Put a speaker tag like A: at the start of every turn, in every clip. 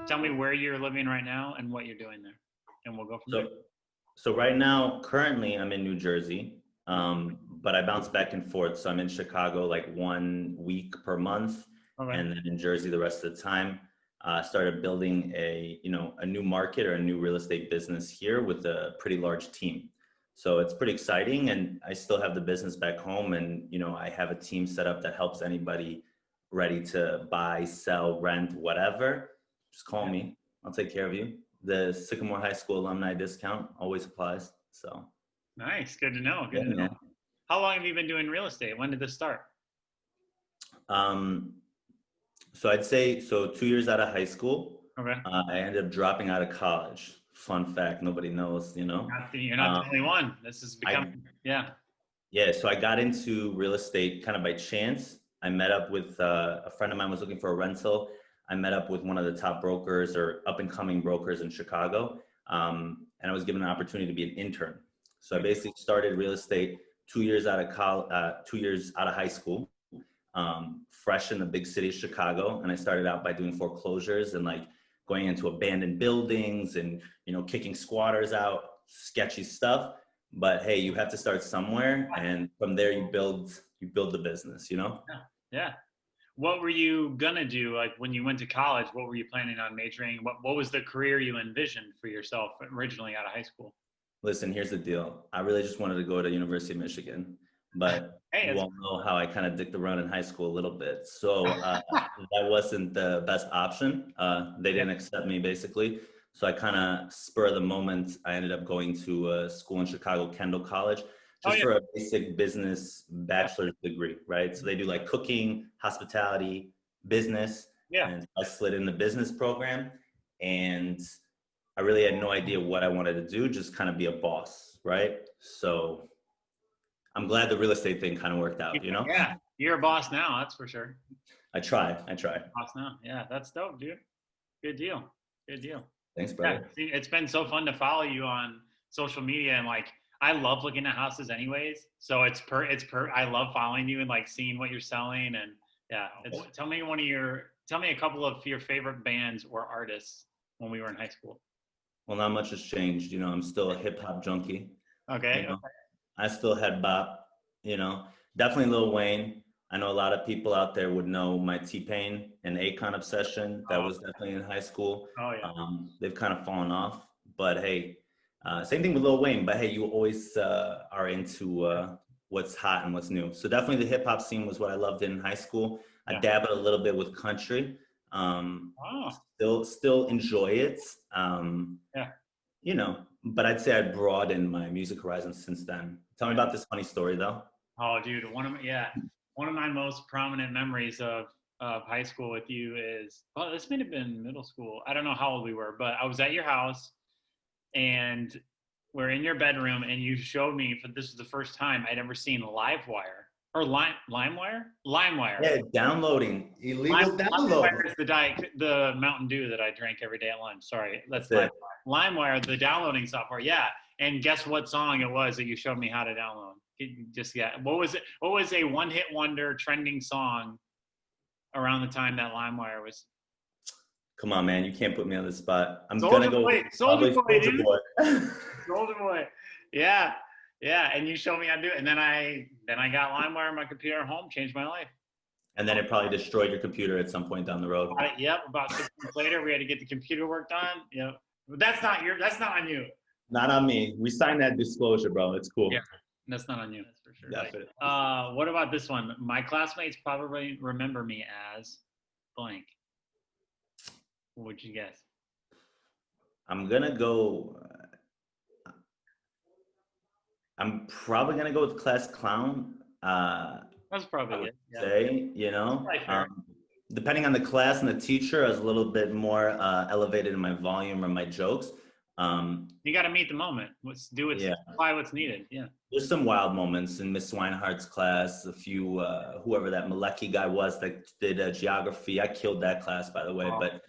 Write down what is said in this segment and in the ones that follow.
A: tell me where you're living right now and what you're doing there, and we'll go from there.
B: So, so right now, currently, I'm in New Jersey, but I bounce back and forth. So I'm in Chicago like 1 week per month,
A: Okay.
B: and then in Jersey the rest of the time. Started building a new market or a new real estate business here with a pretty large team. So it's pretty exciting, and I still have the business back home, and I have a team set up that helps anybody ready to buy, sell, rent, whatever. Just call me. I'll take care of you. The Sycamore High School alumni discount always applies. So
A: Nice. Good to know.
B: yeah,
A: Good to know.
B: man.
A: How long have you been doing real estate? When did this start?
B: Um, so I'd say 2 years out of high school,
A: Okay.
B: I ended up dropping out of college. Fun fact, nobody knows.
A: You're not the only one. This is
B: I
A: becoming, yeah.
B: Yeah, so I got into real estate kind of by chance. I met up with a friend of mine was looking for a rental. I met up with one of the top brokers or up and coming brokers in Chicago, and I was given an opportunity to be an intern. So I basically started real estate 2 years out of college, 2 years out of high school, fresh in the big city of Chicago, and I started out by doing foreclosures and like going into abandoned buildings and kicking squatters out, sketchy stuff. But hey, you have to start somewhere, and from there you build the business.
A: Yeah. Yeah. What were you gonna do? Like when you went to college, what were you planning on majoring? What was the career you envisioned for yourself originally out of high school?
B: Listen, here's the deal. I really just wanted to go to University of Michigan, but
A: Hey,
B: you all know how I kind of dicked around in high school a little bit. So that wasn't the best option. They didn't accept me basically. So I kind of spur of the moment, I ended up going to a school in Chicago, Kendall College,
A: oh
B: just
A: yeah,
B: for a basic business bachelor's degree, right? So they do like cooking, hospitality, business,
A: yeah.
B: and I slid in the business program, and I really had no idea what I wanted to do, just kind of be a boss, right? So I'm glad the real estate thing kind of worked out.
A: Yeah, you're a boss now, that's for sure.
B: I try.
A: Boss now, yeah, that's dope, dude. Good deal, good deal.
B: Thanks,
A: Yeah,
B: brother.
A: see, it's been so fun to follow you on social media, and like I love looking at houses anyways. So I love following you and like seeing what you're selling, and yeah. Tell me a couple of your favorite bands or artists when we were in high school.
B: Well, not much has changed. I'm still a hip hop junkie. You
A: Okay.
B: know, I still had bop, definitely Lil Wayne. I know a lot of people out there would know my T-Pain and Akon obsession. That
A: Oh,
B: was definitely in high school.
A: oh yeah.
B: They've kind of fallen off, but hey, same thing with Lil Wayne. But hey, you always are into what's hot and what's new. So definitely the hip hop scene was what I loved in high school. I
A: Yeah.
B: dabbled a little bit with country.
A: Oh,
B: Still enjoy it.
A: yeah.
B: But I'd say I broadened my music horizon since then. Tell me about this funny story though.
A: Oh, dude, one of my most prominent memories of high school with you is, well, this may have been middle school. I don't know how old we were, but I was at your house and we're in your bedroom, and you showed me, this was the first time I'd ever seen LiveWire or LimeWire.
B: Yeah, downloading illegal download.
A: LimeWire is the Mountain Dew that I drank every day at lunch. Sorry, that's
B: it.
A: LimeWire, the downloading software. Yeah, and guess what song it was that you showed me how to download? What was it? What was a one-hit wonder trending song around the time that LimeWire was?
B: Come on, man, you can't put me on the spot. I'm
A: Soldier
B: gonna go.
A: Boy, Soldier Boy, dude.
B: Boy.
A: Soldier Boy. Yeah, yeah. And you showed me how to do it, and then I got LimeWire on my computer at home, changed my life.
B: And then it probably destroyed your computer at some point down the road.
A: Yep. About 6 months later, we had to get the computer work done. Yep. But that's not on you.
B: Not on me. We signed that disclosure, bro. It's cool.
A: Yeah. That's not on you. That's for sure.
B: Definitely.
A: What about this one? My classmates probably remember me as blank. What would you guess?
B: I'm probably gonna go with class clown.
A: That's probably it. Yeah.
B: Say, depending on the class and the teacher, I was a little bit more elevated in my volume or my jokes.
A: You got to meet the moment. Apply what's needed. Yeah.
B: There's some wild moments in Miss Swinehart's class. A few, whoever that Malecki guy was that did geography. I killed that class, by the way. But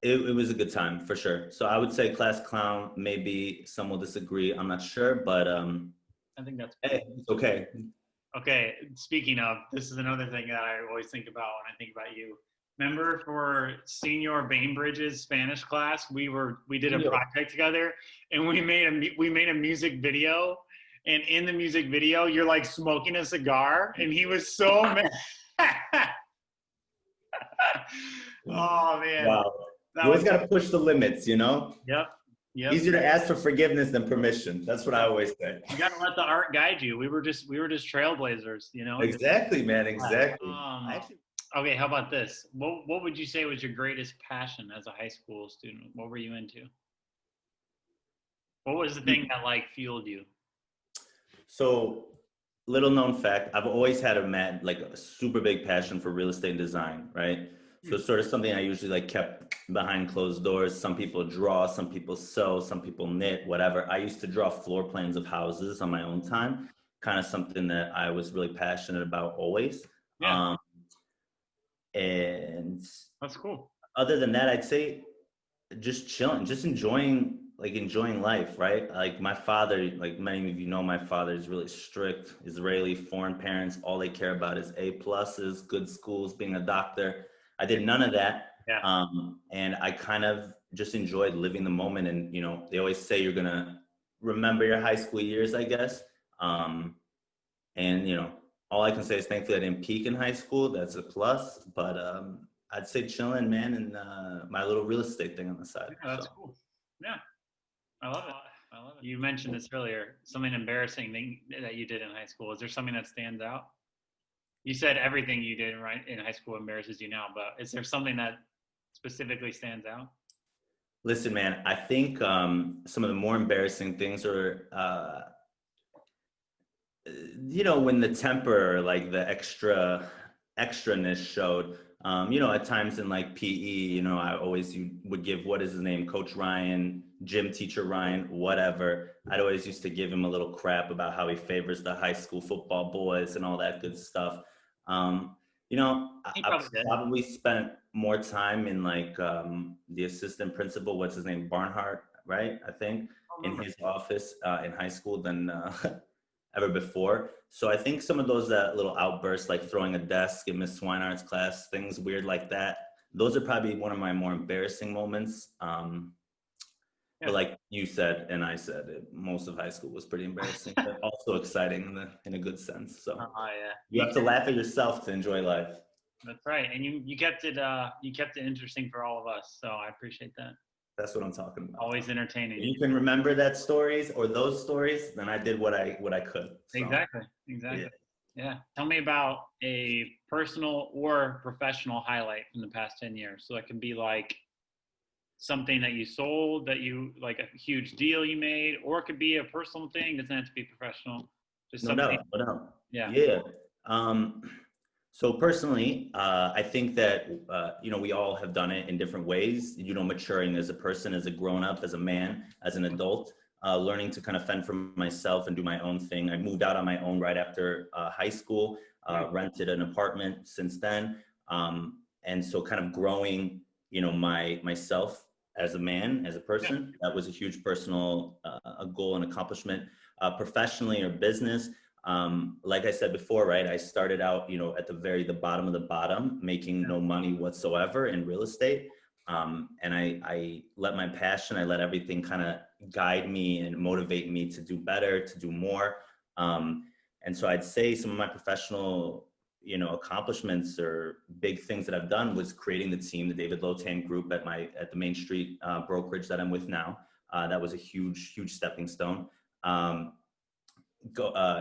B: it was a good time for sure. So I would say class clown. Maybe some will disagree. I'm not sure, but
A: I think that's
B: hey, it's okay.
A: Okay. Speaking of, this is another thing that I always think about when I think about you. Remember for senior Bainbridge's Spanish class, we did a
B: Yo.
A: project together, and we made a music video, and in the music video, you're like smoking a cigar, and he was so mad. Oh man,
B: Wow.
A: that
B: You always
A: was
B: got to push the limits, you know?
A: yep, yep.
B: Easier to ask for forgiveness than permission. That's what I always say.
A: You got to let the art guide you. We were just trailblazers, you know.
B: Exactly, man. Exactly.
A: Um,
B: I actually,
A: okay, how about this? What would you say was your greatest passion as a high school student? What were you into? What was the thing that like fueled you?
B: so little known fact, I've always had like a super big passion for real estate and design, right? So it's sort of something I usually like kept behind closed doors. Some people draw, some people sew, some people knit, whatever. I used to draw floor plans of houses on my own time, kind of something that I was really passionate about always.
A: Yeah,
B: And
A: that's cool.
B: other than that, I'd say just chilling, just enjoying life, right? Like my father, like many of you know, my father is really strict, Israeli, foreign parents. All they care about is A pluses, good schools, being a doctor. I did none of that.
A: Yeah,
B: And I kind of just enjoyed living the moment. And, you know, they always say you're going to remember your high school years, I guess. And, you know, all I can say is thankfully I didn't peak in high school. That's a plus. But I'd say chilling, man, and my little real estate thing on the side.
A: yeah, that's
B: So.
A: cool. Yeah, I love it. I love it. You mentioned this earlier. Something embarrassing thing that you did in high school. Is there something that stands out? You said everything you did right in high school embarrasses you now, but is there something that specifically stands out?
B: Listen, man, I think some of the more embarrassing things are, you know, when the temper, like the extraness showed. You know, at times in like PE, you know, I always would give, what is his name, Coach Ryan, gym teacher Ryan, whatever. I'd always used to give him a little crap about how he favors the high school football boys and all that good stuff. You know,
A: He
B: I
A: probably did.
B: probably spent more time in like the assistant principal, what's his name, Barnhart, right? I think in his office in high school than ever before. So I think some of those little outbursts, like throwing a desk in Miss Swinehart's class, things weird like that, those are probably one of my more embarrassing moments. But like you said, and I said, most of high school was pretty embarrassing, but also exciting in a good sense. So
A: Yeah.
B: you have to laugh at yourself to enjoy life.
A: That's right, and you kept it interesting for all of us. So I appreciate that.
B: That's what I'm talking about.
A: Always entertaining.
B: If you can remember that stories or those stories, then I did what I could. So,
A: Exactly. Yeah. Tell me about a personal or professional highlight from the past 10 years. So that can be like something that you sold, that you like a huge deal you made, or it could be a personal thing. It doesn't have to be professional. Just
B: no
A: something.
B: doubt, no doubt.
A: Yeah.
B: Yeah. So personally, I think that, you know, we all have done it in different ways, you know, maturing as a person, as a grown up, as a man, as an adult, learning to kind of fend for myself and do my own thing. I moved out on my own right after high school, rented an apartment since then. And so kind of growing, you know, myself as a man, as a person, that was a huge personal a goal and accomplishment. Professionally or business, like I said before, right, I started out, you know, at the bottom of the bottom, making no money whatsoever in real estate. And I let my passion, I let everything kind of guide me and motivate me to do better, to do more. And so I'd say some of my professional, you know, accomplishments or big things that I've done was creating the team, the David Lotan group at the Main Street brokerage that I'm with now. That was a huge stepping stone.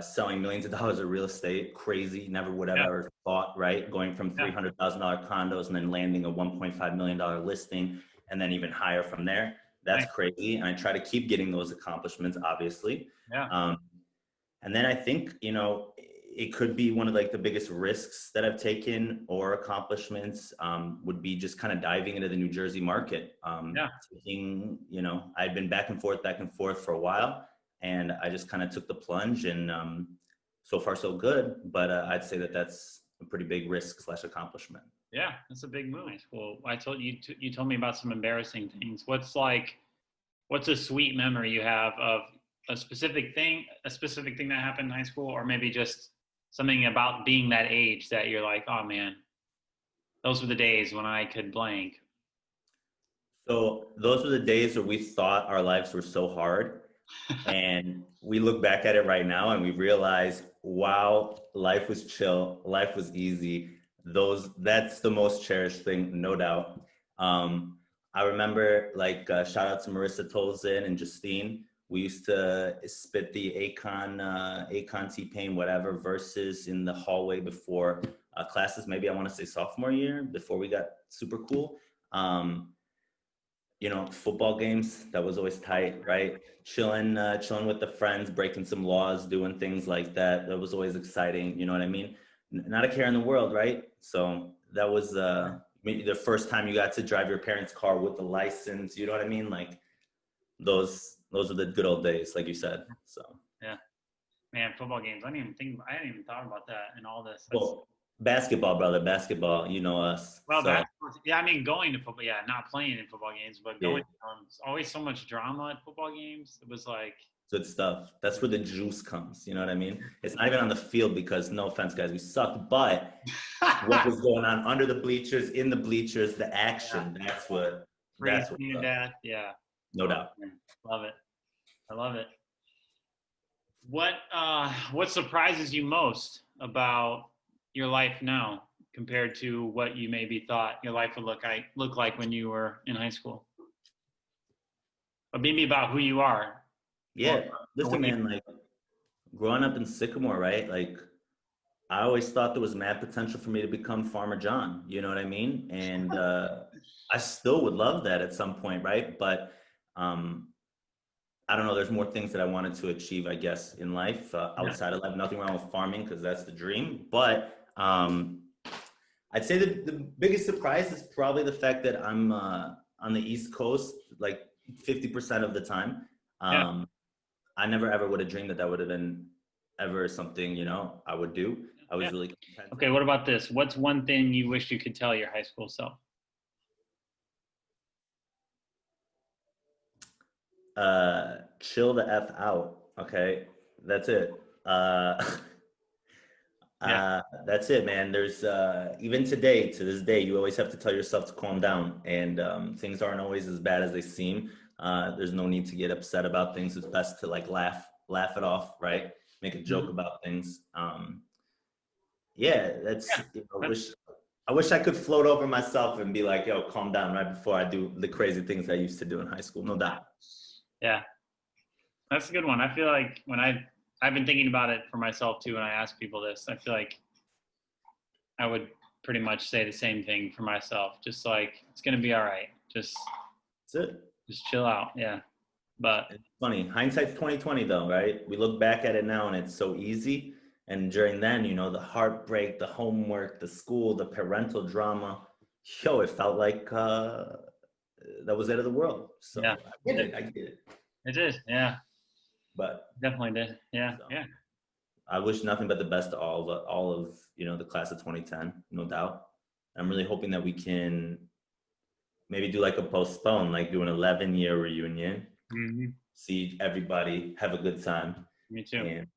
B: Selling millions of dollars of real estate, crazy, never would have ever thought, right? Going from $300,000 condos and then landing a $1.5 million listing and then even higher from there. That's crazy. And I try to keep getting those accomplishments, obviously. And then I think, you know, it could be one of like the biggest risks that I've taken or accomplishments would be just kind of diving into the New Jersey market. Taking, you know, I'd been back and forth for a while. And I just kind of took the plunge, and so far so good. But I'd say that that's a pretty big risk / accomplishment.
A: Yeah, that's a big move. Well, I told you, you told me about some embarrassing things. What's a sweet memory you have of a specific thing that happened in high school, or maybe just something about being that age that you're like, oh man. Those were the days when I could blank.
B: So those were the days where we thought our lives were so hard. And we look back at it right now and we realize, wow, life was chill, life was easy. That's the most cherished thing, no doubt. I remember shout out to Marissa Tolzin and Justine. We used to spit the Akon T-Pain, whatever verses in the hallway before classes. Maybe I want to say sophomore year before we got super cool. Um, football games, that was always tight, right? Chilling with the friends, breaking some laws, doing things like that. That was always exciting. You know what I mean? Not a care in the world, right? So that was maybe the first time you got to drive your parents' car with the license. You know what I mean? Like those are the good old days, like you said. So
A: Yeah, man, football games. I hadn't even thought about that and all this.
B: well, basketball, brother, basketball. You know us.
A: Well,
B: So
A: basketball. Yeah, I mean, going to football. Yeah, not playing in football games, but
B: yeah.
A: going. It's always so much drama at football games. It was like,
B: Good stuff. That's where the juice comes. You know what I mean? It's not even on the field because, no offense, guys, we sucked. But what was going on under the bleachers, in the bleachers, the action.
A: yeah,
B: That's what. That's
A: freezing to
B: what.
A: death. Yeah,
B: No doubt.
A: love it. I love it. What surprises you most about your life now compared to what you maybe thought your life would look like when you were in high school? Or maybe about who you are. Or,
B: Yeah.
A: or
B: Listen,
A: what you,
B: man. Like growing up in Sycamore, right? Like I always thought there was mad potential for me to become Farmer John. You know what I mean? And I still would love that at some point, right? But um, I don't know. There's more things that I wanted to achieve, I guess, in life
A: yeah,
B: outside of life. Nothing wrong with farming because that's the dream. But I'd say that the biggest surprise is probably the fact that I'm on the East Coast, like 50% of the time.
A: yeah.
B: I never ever would have dreamed that that would have been ever something I would do. I
A: Yeah.
B: was really content.
A: Okay, what about this? What's one thing you wish you could tell your high school self?
B: Chill the f out. Okay, that's it.
A: Yeah,
B: That's it, man. There's even today, to this day, you always have to tell yourself to calm down, and things aren't always as bad as they seem. There's no need to get upset about things. It's best to like laugh it off, right? Make a joke about things. Yeah,
A: yeah.
B: I wish I could float over myself and be like, yo, calm down right before I do the crazy things I used to do in high school. No doubt.
A: Yeah, that's a good one. I feel like when I've been thinking about it for myself too, and I ask people this, I feel like I would pretty much say the same thing for myself. Just like it's gonna be all right.
B: That's it.
A: Just chill out. Yeah, but
B: It's funny. Hindsight's 2020 though, right? We look back at it now and it's so easy. And during then, the heartbreak, the homework, the school, the parental drama, it felt like that was the end of the world. So
A: yeah,
B: I get it.
A: it did. Yeah,
B: But
A: definitely did. Yeah,
B: so,
A: yeah,
B: I wish nothing but the best to all of the class of 2010, no doubt. I'm really hoping that we can maybe do like a postpone, like do an 11-year reunion,
A: hmm
B: see everybody, have a good time,
A: me too.
B: and